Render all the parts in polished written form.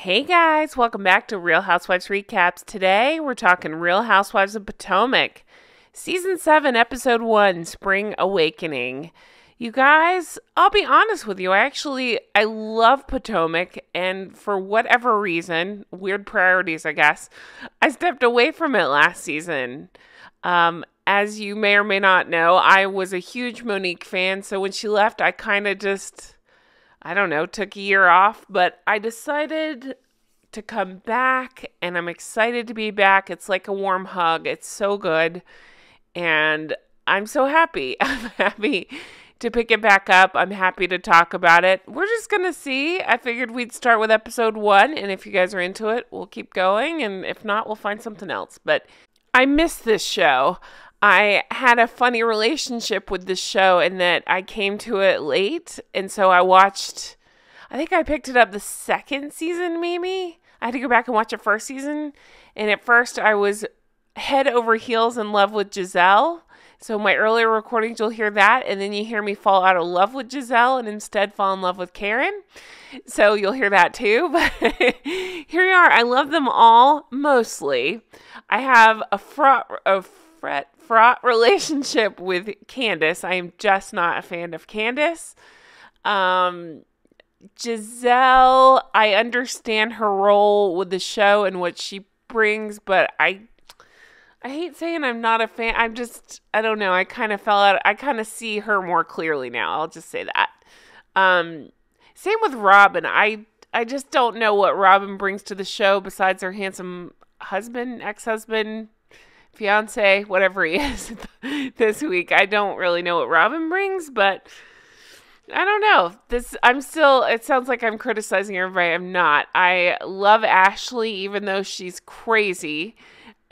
Hey guys, welcome back to Real Housewives Recaps. Today we're talking Real Housewives of Potomac, Season 7, Episode 1, Spring Awakening. You guys, I'll be honest with you, I love Potomac, and for whatever reason, weird priorities I guess, I stepped away from it last season. As you may or may not know, I was a huge Monique fan, so when she left, I kind of just... took a year off, but I decided to come back, and I'm excited to be back. It's like a warm hug. It's so good, and I'm so happy. I'm happy to pick it back up. I'm happy to talk about it. We're just going to see. I figured we'd start with episode 1, and if you guys are into it, we'll keep going, and if not, we'll find something else. But I miss this show. I had a funny relationship with this show in that I came to it late, and so I think I picked it up the second season maybe. I had to go back and watch the first season, and at first I was head over heels in love with Gizelle. So my earlier recordings, you'll hear that, and then you hear me fall out of love with Gizelle and instead fall in love with Karen. So you'll hear that too, but here we are. I love them all, mostly. I have a fraught relationship with Candiace. I am just not a fan of Candiace. Gizelle, I understand her role with the show and what she brings, but I hate saying I'm not a fan. I don't know. I kind of fell out. I kind of see her more clearly now. I'll just say that. Same with Robyn. I just don't know what Robyn brings to the show besides her handsome husband, ex-husband, fiance, whatever he is this week. I don't really know what Robyn brings, but I don't know. It sounds like I'm criticizing everybody. I'm not. I love Ashley, even though she's crazy.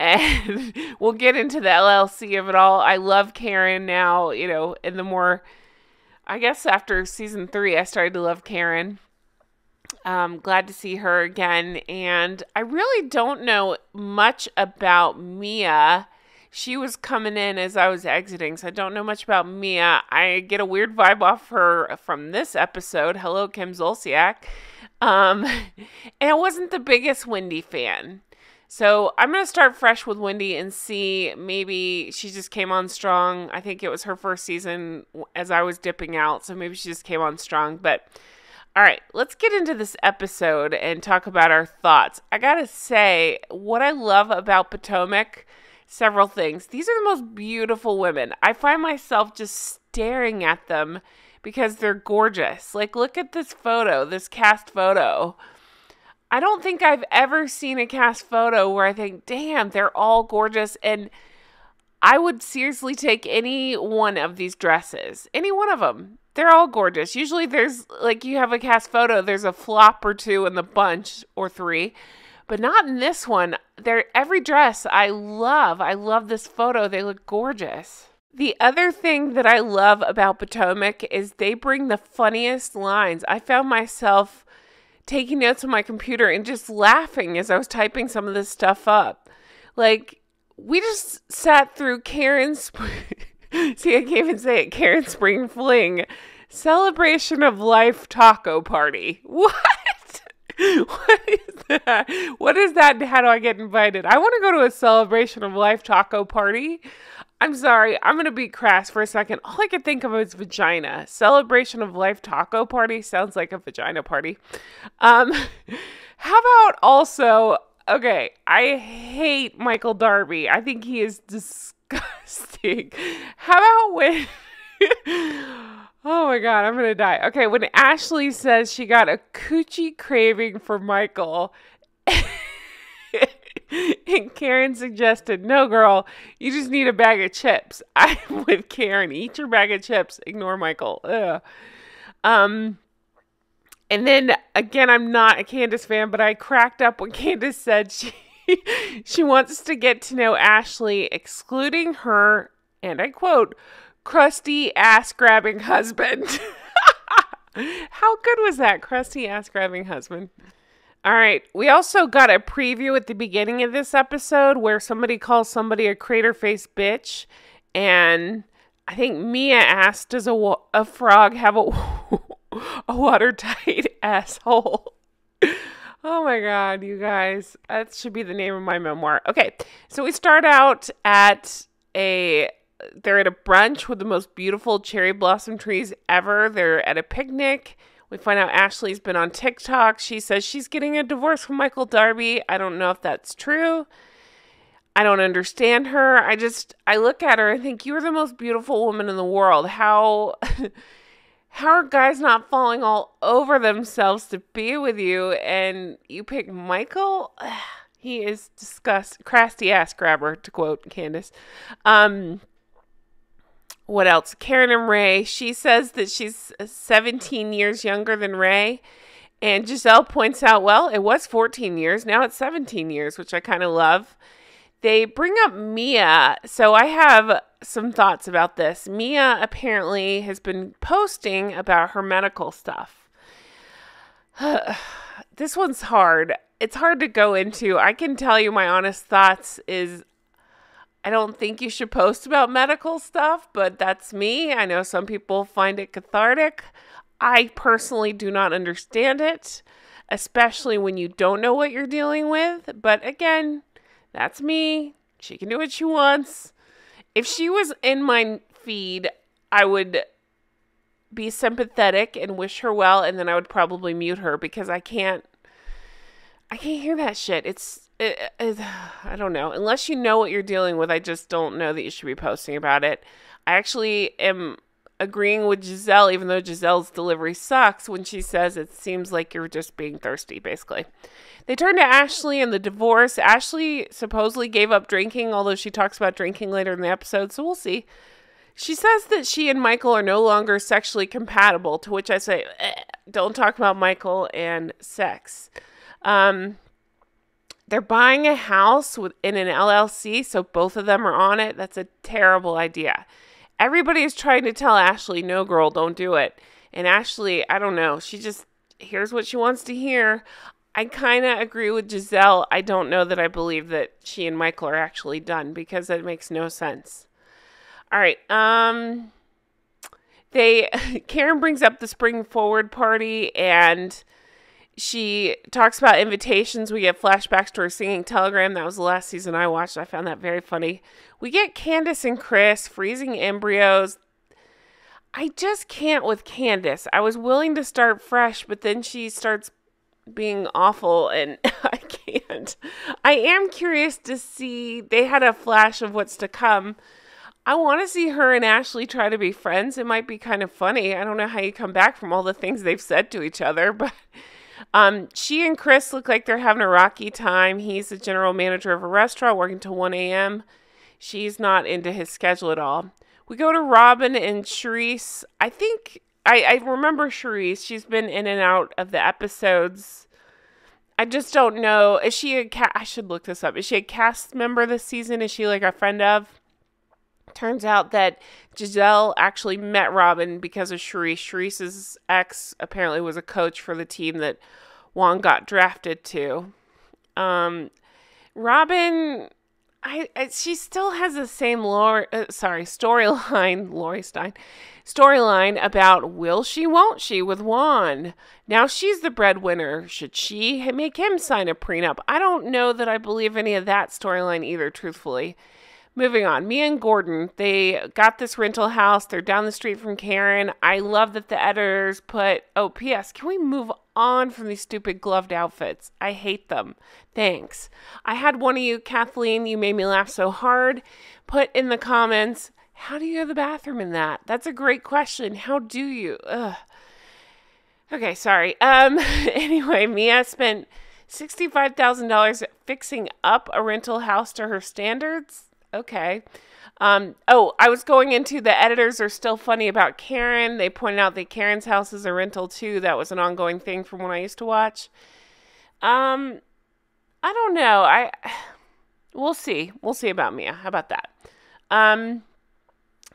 And we'll get into the LLC of it all. I love Karen now, and the more, I guess after season 3, I started to love Karen. Glad to see her again. And I really don't know much about Mia. She was coming in as I was exiting, so I don't know much about Mia. I get a weird vibe off her from this episode. Hello, Kim Zolciak. And I wasn't the biggest Wendy fan. So I'm going to start fresh with Wendy and see, maybe she just came on strong. I think it was her first season as I was dipping out, so maybe she just came on strong. But all right, let's get into this episode and talk about our thoughts. I gotta say, what I love about Potomac, several things. These are the most beautiful women. I find myself just staring at them because they're gorgeous. Like, look at this photo, this cast photo. I don't think I've ever seen a cast photo where I think, damn, they're all gorgeous. And I would seriously take any one of these dresses, any one of them. They're all gorgeous. Usually there's, like, you have a cast photo, there's a flop or two in the bunch, or 3. But not in this one. Every dress I love. I love this photo. They look gorgeous. The other thing that I love about Potomac is they bring the funniest lines. I found myself taking notes on my computer and just laughing as I was typing some of this stuff up. Like, we just sat through Karen's... See, I can't even say it. Karen Spring Fling. Celebration of Life Taco Party. What? What is that? What is that, and how do I get invited? I want to go to a Celebration of Life Taco Party. I'm sorry. I'm going to be crass for a second. All I can think of is vagina. Celebration of Life Taco Party sounds like a vagina party. How about also... Okay, I hate Michael Darby. I think he is disgusting. How about when... Oh my God, I'm going to die. Okay, when Ashley says she got a coochie craving for Michael, and Karen suggested, no girl, you just need a bag of chips. I'm with Karen. Eat your bag of chips. Ignore Michael. Ugh. And then, again, I'm not a Candiace fan, but I cracked up when Candiace said she wants to get to know Ashley, excluding her, and I quote, crusty ass-grabbing husband. How good was that, crusty ass-grabbing husband? All right, we also got a preview at the beginning of this episode where somebody calls somebody a crater-faced bitch, and I think Mia asked, does a frog have a watertight asshole? Oh my God, you guys. That should be the name of my memoir. Okay, so we start out they're at a brunch with the most beautiful cherry blossom trees ever. They're at a picnic. We find out Ashley's been on TikTok. She says she's getting a divorce from Michael Darby. I don't know if that's true. I don't understand her. I look at her and think, you're the most beautiful woman in the world. How are guys not falling all over themselves to be with you? And you pick Michael? He is crusty ass grabber, to quote Candiace. What else? Karen and Ray. She says that she's 17 years younger than Ray. And Gizelle points out, well, it was 14 years. Now it's 17 years, which I kind of love. They bring up Mia. So I have some thoughts about this. Mia apparently has been posting about her medical stuff. This one's hard. It's hard to go into. I can tell you my honest thoughts is I don't think you should post about medical stuff, but that's me. I know some people find it cathartic. I personally do not understand it, especially when you don't know what you're dealing with. But again, that's me. She can do what she wants. If she was in my feed, I would be sympathetic and wish her well, and then I would probably mute her because I can't hear that shit. I don't know. Unless you know what you're dealing with, I just don't know that you should be posting about it. I actually am agreeing with Gizelle, even though Giselle's delivery sucks, when she says it seems like you're just being thirsty, basically. They turn to Ashley and the divorce. Ashley supposedly gave up drinking, although she talks about drinking later in the episode, so we'll see. She says that she and Michael are no longer sexually compatible, to which I say, don't talk about Michael and sex. They're buying a house in an LLC, so both of them are on it. That's a terrible idea. Everybody is trying to tell Ashley, no, girl, don't do it. And Ashley, I don't know. She just hears what she wants to hear. I kind of agree with Gizelle. I don't know that I believe that she and Michael are actually done because that makes no sense. All right. Karen brings up the Spring Forward party and she talks about invitations. We get flashbacks to her singing Telegram. That was the last season I watched. I found that very funny. We get Candiace and Chris freezing embryos. I just can't with Candiace. I was willing to start fresh, but then she starts being awful and I can't. I am curious to see. They had a flash of what's to come. I want to see her and Ashley try to be friends. It might be kind of funny. I don't know how you come back from all the things they've said to each other, but she and Chris look like they're having a rocky time. He's the general manager of a restaurant working till 1 a.m. She's not into his schedule at all. We go to Robyn and Charrisse. I think I remember Charrisse. She's been in and out of the episodes. I just don't know. Is she I should look this up. Is she a cast member this season? Is she like a friend of? Turns out that Gizelle actually met Robyn because of Charrisse. Charisse's ex apparently was a coach for the team that Juan got drafted to. Robyn, she still has the same storyline about will she, won't she with Juan. Now she's the breadwinner. Should she make him sign a prenup? I don't know that I believe any of that storyline either, truthfully. Moving on, Mia and Gordon, they got this rental house. They're down the street from Karen. I love that the editors put, P.S., can we move on from these stupid gloved outfits? I hate them. Thanks. I had one of you, Kathleen, you made me laugh so hard, put in the comments, how do you have the bathroom in that? That's a great question. How do you? Ugh. Okay, sorry. Anyway, Mia spent $65,000 fixing up a rental house to her standards. Okay. I was going into the editors are still funny about Karen. They pointed out that Karen's house is a rental too. That was an ongoing thing from when I used to watch. I don't know. We'll see. We'll see about Mia. How about that?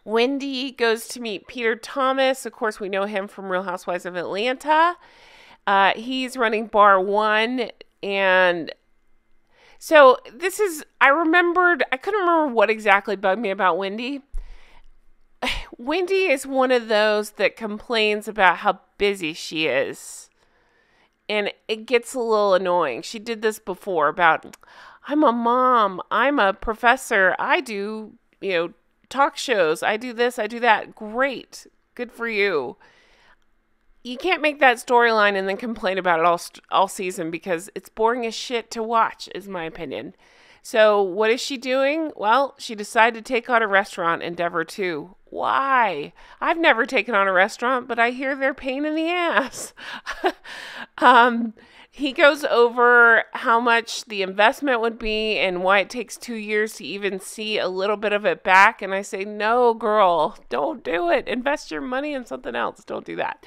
Wendy goes to meet Peter Thomas. Of course, we know him from Real Housewives of Atlanta. He's running Bar 1 and so I couldn't remember what exactly bugged me about Wendy. Wendy is one of those that complains about how busy she is. and it gets a little annoying. She did this before about, I'm a mom, I'm a professor, I do, talk shows, I do this, I do that. Great. Good for you. You can't make that storyline and then complain about it all season because it's boring as shit to watch, is my opinion. So what is she doing? Well, she decided to take on a restaurant endeavor too. Why? I've never taken on a restaurant, but I hear they're pain in the ass. He goes over how much the investment would be and why it takes 2 years to even see a little bit of it back. And I say, no, girl, don't do it. Invest your money in something else. Don't do that.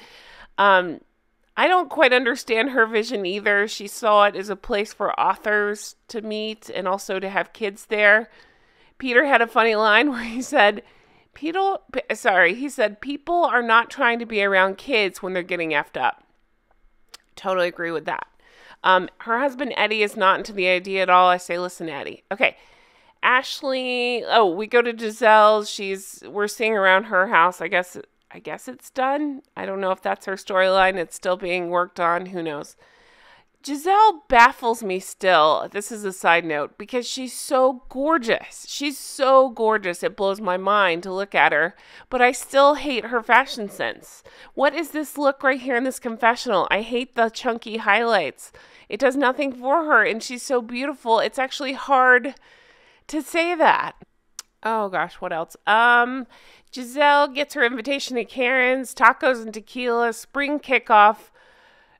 I don't quite understand her vision either. She saw it as a place for authors to meet and also to have kids there. Peter had a funny line where he said, people are not trying to be around kids when they're getting effed up. Totally agree with that. Her husband, Eddie, is not into the idea at all. I say, listen, Eddie. Okay. Ashley. Oh, we go to Gizelle's. We're seeing around her house. I guess it's done. I don't know if that's her storyline. It's still being worked on. Who knows? Gizelle baffles me still. This is a side note because she's so gorgeous. She's so gorgeous. It blows my mind to look at her, but I still hate her fashion sense. What is this look right here in this confessional? I hate the chunky highlights. It does nothing for her, and she's so beautiful. It's actually hard to say that. Oh gosh, what else? Gizelle gets her invitation to Karen's, tacos and tequila, spring kickoff.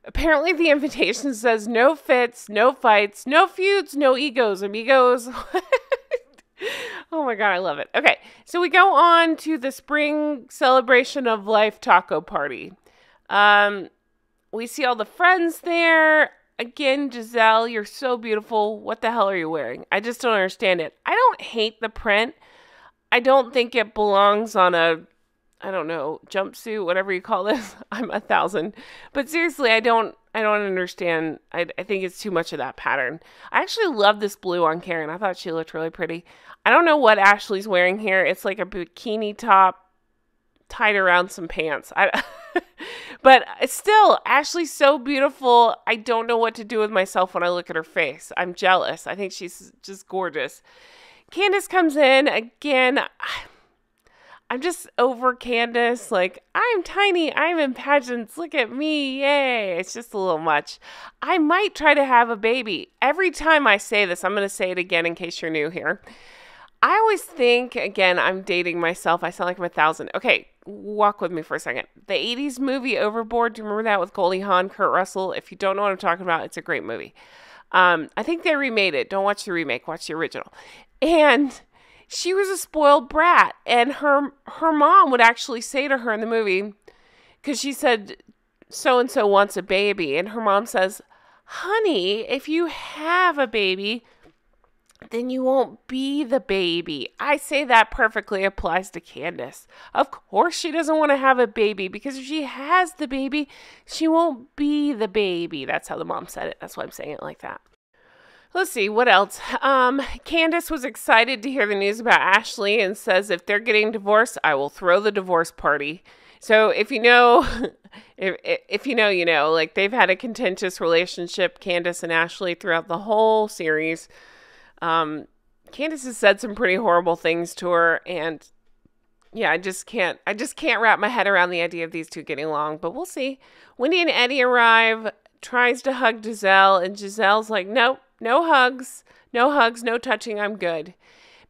Apparently the invitation says no fits, no fights, no feuds, no egos, amigos. Oh my God, I love it. Okay, so we go on to the spring celebration of life taco party. We see all the friends there. Again, Gizelle, you're so beautiful. What the hell are you wearing? I just don't understand it. I don't hate the print. I don't think it belongs on a, I don't know, jumpsuit, whatever you call this. I'm 1,000. But seriously, I don't understand. I think it's too much of that pattern. I actually love this blue on Karen. I thought she looked really pretty. I don't know what Ashley's wearing here. It's like a bikini top tied around some pants. But still, Ashley's so beautiful. I don't know what to do with myself when I look at her face. I'm jealous. I think she's just gorgeous. Candiace comes in again. I'm just over Candiace. Like, I'm tiny. I'm in pageants. Look at me. Yay. It's just a little much. I might try to have a baby. Every time I say this, I'm going to say it again in case you're new here. I always think, again, I'm dating myself. I sound like I'm 1,000. Okay, walk with me for a second. The 80s movie Overboard. Do you remember that with Goldie Hawn, Kurt Russell? If you don't know what I'm talking about, it's a great movie. I think they remade it. Don't watch the remake. Watch the original. And she was a spoiled brat. And her mom would actually say to her in the movie, because she said, so-and-so wants a baby. And her mom says, honey, if you have a baby, then you won't be the baby. I say that perfectly applies to Candiace. Of course she doesn't want to have a baby because if she has the baby, she won't be the baby. That's how the mom said it. That's why I'm saying it like that. Let's see, what else? Candiace was excited to hear the news about Ashley and says if they're getting divorced, I will throw the divorce party. So if you know, if you know, you know, like they've had a contentious relationship, Candiace and Ashley, throughout the whole series. Candiace has said some pretty horrible things to her, and yeah, I just can't wrap my head around the idea of these two getting along, but we'll see. Wendy and Eddie arrive, tries to hug Gizelle, and Gizelle's like, nope, no hugs, no touching, I'm good.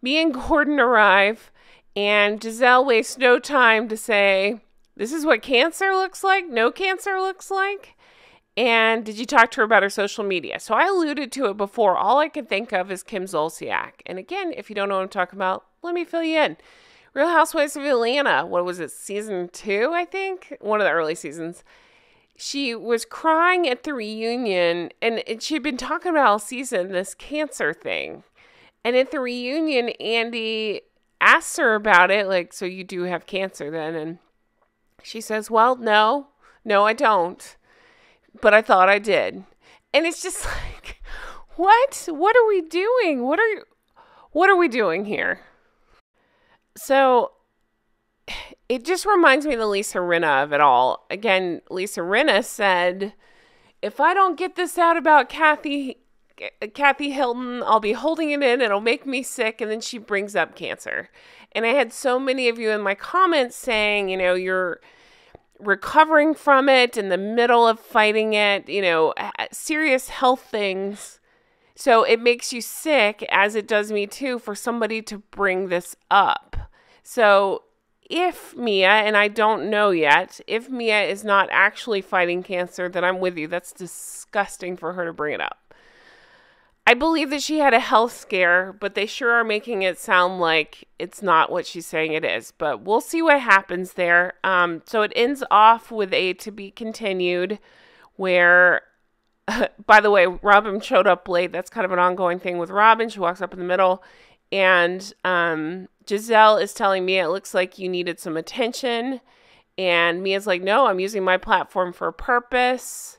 Me and Gordon arrive, and Gizelle wastes no time to say, this is what cancer looks like, no cancer looks like. And did you talk to her about her social media? So I alluded to it before. All I can think of is Kim Zolciak. And again, if you don't know what I'm talking about, let me fill you in. Real Housewives of Atlanta. What was it? Season 2, I think? One of the early seasons. She was crying at the reunion. And she'd been talking about all season, this cancer thing. And at the reunion, Andy asks her about it. Like, so you do have cancer then? And she says, well, no, I don't. But I thought I did. And it's just like, what? What are we doing? What are we doing here? So it just reminds me of the Lisa Rinna of it all. Again, Lisa Rinna said if I don't get this out about Kathy Hilton, I'll be holding it in. It'll make me sick. And then she brings up cancer. And I had so many of you in my comments saying, you're recovering from it, in the middle of fighting it, serious health things. So it makes you sick, as it does me too, for somebody to bring this up. So if Mia, and I don't know yet, if Mia is not actually fighting cancer, then I'm with you. That's disgusting for her to bring it up. I believe that she had a health scare, but they sure are making it sound like it's not what she's saying it is. But we'll see what happens there. So it ends off with a to be continued where, by the way, Robyn showed up late. That's kind of an ongoing thing with Robyn. She walks up in the middle. And Gizelle is telling Mia, it looks like you needed some attention. And Mia's like, no, I'm using my platform for a purpose.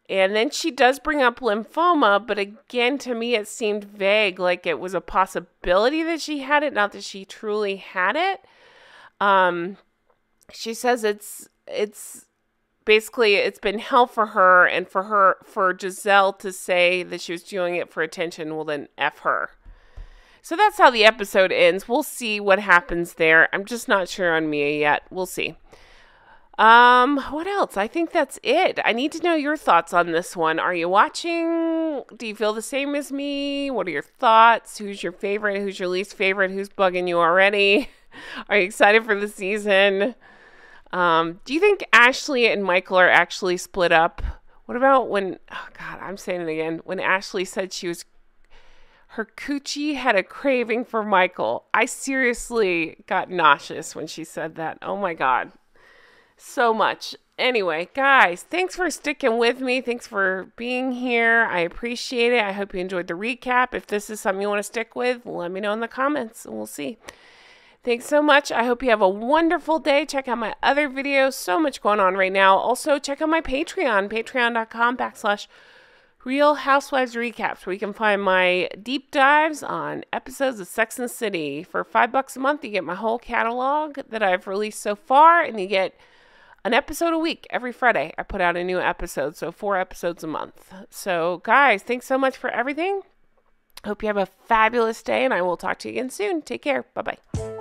And then she does bring up lymphoma, but again, to me, it seemed vague, like it was a possibility that she had it, not that she truly had it. She says it's basically, it's been hell for her, and for Gizelle to say that she was doing it for attention, well then F her. So that's how the episode ends. We'll see what happens there. I'm just not sure on Mia yet. We'll see. What else? I think that's it. I need to know your thoughts on this one. Are you watching? Do you feel the same as me? What are your thoughts? Who's your favorite? Who's your least favorite? Who's bugging you already? Are you excited for the season? Do you think Ashley and Michael are actually split up? What about when, oh God, I'm saying it again, when Ashley said her coochie had a craving for Michael. I seriously got nauseous when she said that. Oh my God. So much. Anyway, guys, thanks for sticking with me. Thanks for being here. I appreciate it. I hope you enjoyed the recap. If this is something you want to stick with, let me know in the comments and we'll see. Thanks so much. I hope you have a wonderful day. Check out my other videos. So much going on right now. Also, check out my Patreon, patreon.com/Real Housewives Recaps, where you can find my deep dives on episodes of Sex and the City. For $5 a month, you get my whole catalog that I've released so far, and you get an episode a week. Every Friday, I put out a new episode, so 4 episodes a month. So, guys, thanks so much for everything. Hope you have a fabulous day, and I will talk to you again soon. Take care. Bye-bye.